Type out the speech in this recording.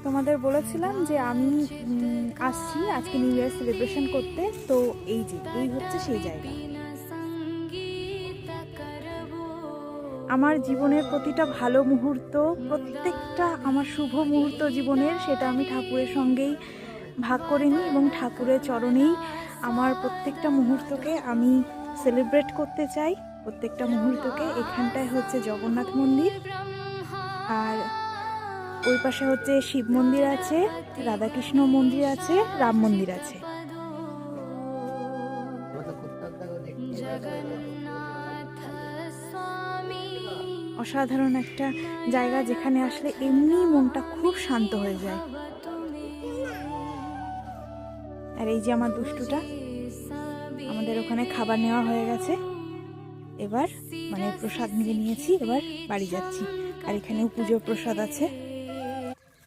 তোমাদের বলেছিলাম যে আমি আসছি আজকে নিউ ইয়ার সেলিব্রেশন করতে, তো এই হচ্ছে সেই জায়গা। আমার জীবনের প্রতিটা ভালো মুহূর্ত, প্রত্যেকটা আমার শুভ মুহূর্ত জীবনের, সেটা আমি ঠাকুরের সঙ্গেই ভাগ করে নিই এবং ঠাকুরের চরণেই আমার প্রত্যেকটা মুহূর্তকে আমি সেলিব্রেট করতে চাই। প্রত্যেকটা মুহূর্তকে। এখানটায় হচ্ছে জগন্নাথ মন্দির, আর ওই পাশে হচ্ছে শিব মন্দির আছে, রাধাকৃষ্ণ মন্দির আছে, রাম মন্দির আছে। অসাধারণ একটা জায়গা, যেখানে আসলে এমনি মনটা খুব শান্ত হয়ে যায়। আর এই যে আমার দুষ্টুটা, আমাদের ওখানে খাবার নেওয়া হয়ে গেছে, এবার প্রসাদ নিয়ে নিয়েছি, এবার বাড়ি যাচ্ছি। আর এখানেও পুজোর প্রসাদ আছে।